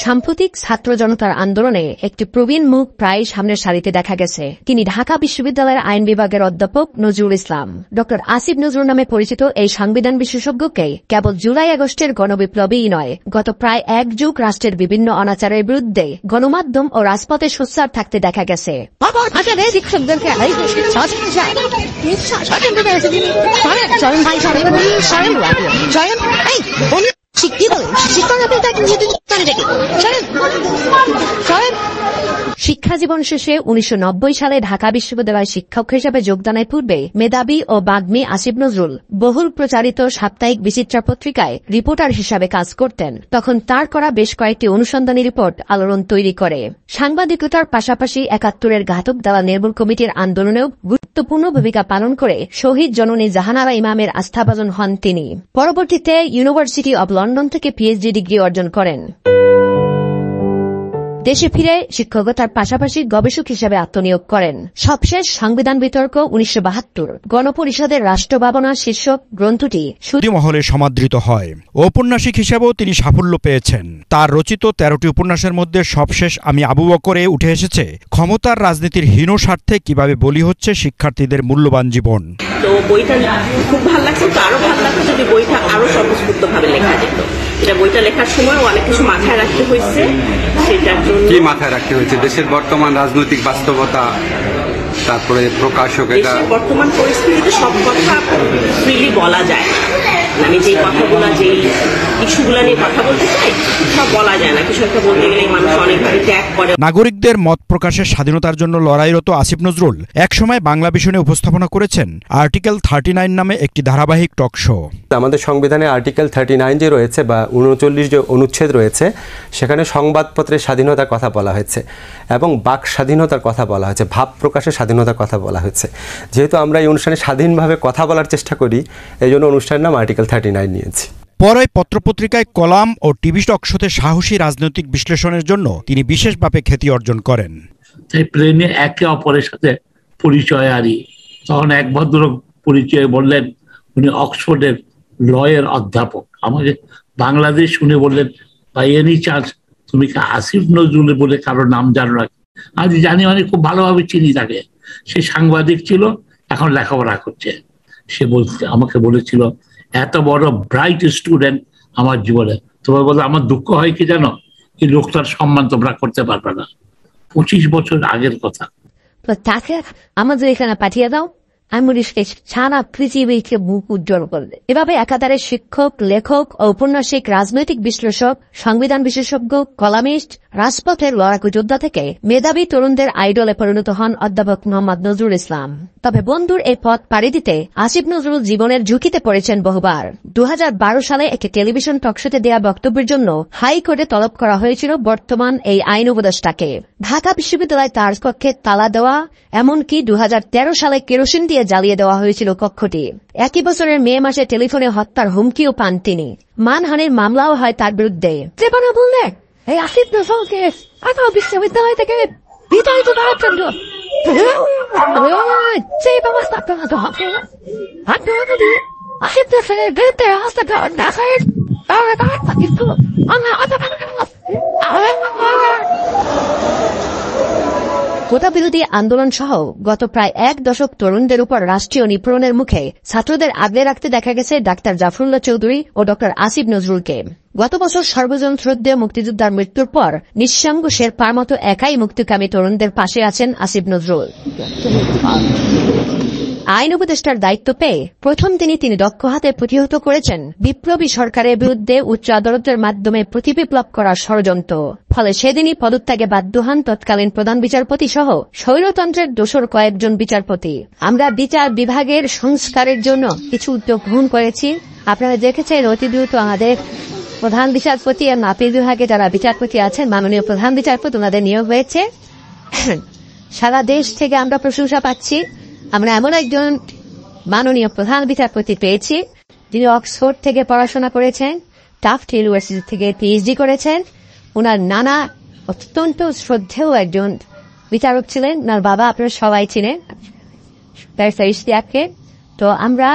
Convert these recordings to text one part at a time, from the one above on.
সাম্প্রতিক ছাত্র জনতার আন্দোলনে একটি প্রবীণ মুখ প্রায় সামনের সারিতে দেখা গেছে। তিনি ঢাকা বিশ্ববিদ্যালয়ের আইন বিভাগের অধ্যাপক নজরুল ইসলাম। ডক্টর আসিফ নজরুল নামে পরিচিত এই সংবিধান বিশেষজ্ঞকে কেবল জুলাই আগস্টের গণবিপ্লবীই নয়, গত প্রায় এক যুগ রাষ্ট্রের বিভিন্ন অনাচারের বিরুদ্ধে গণমাধ্যম ও রাজপথে সোচ্চার থাকতে দেখা গেছে। শিক্ষাজীবন শেষে 1990 সালে ঢাকা বিশ্ববিদ্যালয়ের শিক্ষক হিসেবে যোগদানের পূর্বে মেধাবী ও বাগ্মী আসিফ নজরুল বহুল প্রচারিত সাপ্তাহিক বিচিত্রা পত্রিকায় রিপোর্টার হিসাবে কাজ করতেন। তখন তার করা বেশ কয়েকটি অনুসন্ধানী রিপোর্ট আলোড়ন তৈরি করে। সাংবাদিকতার পাশাপাশি ৭১-এর ঘাতক দালাল নির্মূল কমিটির আন্দোলনেও গুরুত্বপূর্ণ ভূমিকা পালন করে শহীদ জননী জাহানারা ইমামের আস্থাভাজন হন তিনি। পরবর্তীতে ইউনিভার্সিটি অব লন্ডন থেকে পিএইচডি ডিগ্রি অর্জন করেন। দেশে ফিরে শিক্ষকতার পাশাপাশি গবেষক হিসেবে আত্মনিয়োগ করেন। সবশেষ সংবিধান বিতর্ক 1972 গণপরিষদের রাষ্ট্র ভাবনা শীর্ষক গ্রন্থটি মহলে সমাদৃত হয়। ঔপন্যাসিক হিসেবেও তিনি সাফল্য পেয়েছেন। তার রচিত 13টি উপন্যাসের মধ্যে সবশেষ আমি আবু বকরে উঠে এসেছে ক্ষমতার রাজনীতির হীন স্বার্থে কিভাবে বলি হচ্ছে শিক্ষার্থীদের মূল্যবান জীবন। তো বইটা খুব ভালো লাগছে, তো আরো ভালো লাগছে যদি বইটা আরো স্বতঃস্ফূর্তভাবে লেখা যেত। এটা বইটা লেখার সময় অনেক কিছু মাথায় রাখতে হয়েছে। সেটার জন্য কি মাথায় রাখতে হয়েছে? দেশের বর্তমান রাজনৈতিক বাস্তবতা, তারপরে প্রকাশক, এটা বর্তমান পরিস্থিতিতে সব কথা ফ্রিলি বলা যায় না। আমি যেই কথাগুলো, যেই ইস্যুগুলো নিয়ে কথা বলতে চাই সব বলা যায় না। কিছু একটা বলতে গেলে মানুষ অনেকভাবে ত্যাগ করে। নাগরিকদের মত প্রকাশের স্বাধীনতার জন্য লড়াইরত আসিফ নজরুল একসময় বাংলা ভিশনে উপস্থাপনা করেছেন আর্টিকেল 39 নামে একটি ধারাবাহিক টক শো। আমাদের সংবিধানে আর্টিকেল 39 যে রয়েছে বা 39 যে অনুচ্ছেদ রয়েছে, সেখানে সংবাদপত্রের স্বাধীনতার কথা বলা হয়েছে এবং বাক স্বাধীনতার কথা বলা হয়েছে, ভাব প্রকাশের স্বাধীনতার কথা বলা হয়েছে। যেহেতু আমরা এই অনুষ্ঠানে স্বাধীনভাবে কথা বলার চেষ্টা করি, এই জন্য অনুষ্ঠানের নাম আর্টিকেল 39 নিয়েছি। পরে পত্রপত্রিকায় কলাম ও টিভি টক শোতে সাহসী রাজনৈতিক বিশ্লেষণের জন্য তিনি বিশেষভাবে খ্যাতি অর্জন করেন। তাই প্লেনে একে অপরের সাথে পরিচয় আরি। তখন এক ভদ্রলোক পরিচয় বললেন উনি অক্সফোর্ডের লয়ের অধ্যাপক। আমাকে বাংলাদেশ শুনে বললেন, বাই এনি চান্স তুমি কি আসিফ নজরুল বলে কারো নাম জানো না? আমি জানি, মানে খুব ভালোভাবে চিনি তাকে। সে সাংবাদিক ছিল, এখন লেখাপড়া করছে। সে আমাকে বলেছিল, এত বড় ব্রাইট স্টুডেন্ট আমার জীবনে। তোমার বলে আমার দুঃখ হয় কি জানো, এই লোকটার সম্মান তোমরা করতে পারবে না। 25 বছর আগের কথা। তাকে আমাদের এখানে পাঠিয়ে দাও, আমি সারা পৃথিবীকে মুখ উজ্জ্বল করবে। এভাবে একাধারে শিক্ষক, লেখক, ঔপন্যাসিক, রাজনৈতিক বিশ্লেষক, সংবিধান বিশেষজ্ঞ, কলামিস্ট, রাজপথের লড়াকু যোদ্ধা থেকে মেধাবী তরুণদের আইডলে পরিণত হন অধ্যাপক মোহাম্মদ নজরুল ইসলাম। তবে বন্ধুর এই পথ পাড়ি দিতে আসিফ নজরুল জীবনের ঝুঁকিতে পড়েছেন বহুবার। 2012 সালে একটি টেলিভিশন টকশোতে দেয়া বক্তব্যের জন্য হাইকোর্টে তলব করা হয়েছিল বর্তমান এই আইন উপদেষ্টাকে। ঢাকা বিশ্ববিদ্যালয় তার কক্ষে তালা দেওয়া, এমনকি 2013 সালে কেরোসিন দিয়ে জ্বালিয়ে দেওয়া হয়েছিল কক্ষটি। একই বছরের মে মাসে টেলিফোনে হত্যার হুমকিও পান তিনি। মানহানির মামলাও হয় তার বিরুদ্ধে। এই আসিফ নজরুলকে বিশ্ববিদ্যালয় থেকে বিতাড়িত করার জন্য যে ব্যবস্থা করা হবে, আসিফ নজরুলের বিরুদ্ধে হস্তক্ষেপ না করে কোটা বিরোধী আন্দোলন সহ গত প্রায় 1 দশক তরুণদের উপর রাষ্ট্রীয় নিপীড়নের মুখে ছাত্রদের আগলে রাখতে দেখা গেছে ডাক্তার জাফরুল্লাহ চৌধুরী ও ডক্টর আসিফ নজরুলকে। গত বছর সর্বজন শ্রদ্ধেয় মুক্তিযোদ্ধার মৃত্যুর পর নিঃসঙ্গ শেরপার মতো একাই মুক্তিকামী তরুণদের পাশে আছেন আসিফ নজরুল। আইন উপদেষ্টার দায়িত্ব পেয়ে প্রথম তিনি দক্ষ হাতে প্রতিহত করেছেন বিপ্লবী সরকারের বিরুদ্ধে উচ্চ আদালতের মাধ্যমে প্রতিবিপ্লব করার ষড়যন্ত্র। ফলে সেদিনই পদত্যাগে বাধ্য হন তৎকালীন প্রধান বিচারপতি সহ স্বৈরতন্ত্রের দোসর কয়েকজন বিচারপতি। আমরা বিচার বিভাগের সংস্কারের জন্য কিছু উদ্যোগ গ্রহণ করেছি। আপনারা দেখেছেন অতি দ্রুত আমাদের প্রধান বিচারপতি এবং আপিল বিভাগে যারা বিচারপতি আছেন, মাননীয় প্রধান বিচারপতি, ওনাদের নিয়োগ হয়েছে। সারা দেশ থেকে আমরা প্রশংসা পাচ্ছি। আমরা এমন একজন মাননীয় প্রধান বিচারপতি পেয়েছি যিনি অক্সফোর্ড থেকে পড়াশোনা করেছেন, টাফট ইউনিভার্সিটি থেকে পিএইচডি করেছেন। ওনার নানা অত্যন্ত শ্রদ্ধেয় একজন বিচারক ছিলেন। ওনার বাবা আপনারা সবাই চিনেন, ইশতিয়াককে। তো আমরা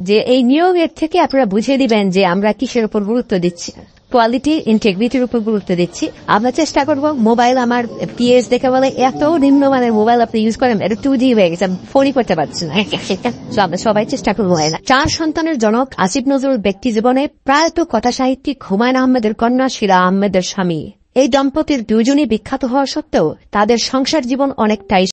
যে এই নিয়োগের থেকে আপনারা বুঝিয়ে দিবেন যে আমরা কিসের উপর গুরুত্ব দিচ্ছি। কোয়ালিটি ইন্টিগ্রিটির উপর গুরুত্ব দিচ্ছি। আমরা চেষ্টা করবো মোবাইল, আমার পিএস দেখে বলে এত নিম্নমানের মোবাইল আপনি ইউজ করেন, এটা 2G হয়ে গেছে, ফোনই করতে পারছি না। আমরা সবাই চেষ্টা করবো। 4 সন্তানের জনক আসিফ নজরুল ব্যক্তি জীবনে প্রয়াত কথা সাহিত্যিক হুমায়ুন আহমেদের কন্যা শিলা আহমেদের স্বামী। এই দম্পতির দুজনই বিখ্যাত হওয়া সত্ত্বেও তাদের সংসার জীবন অনেকটাই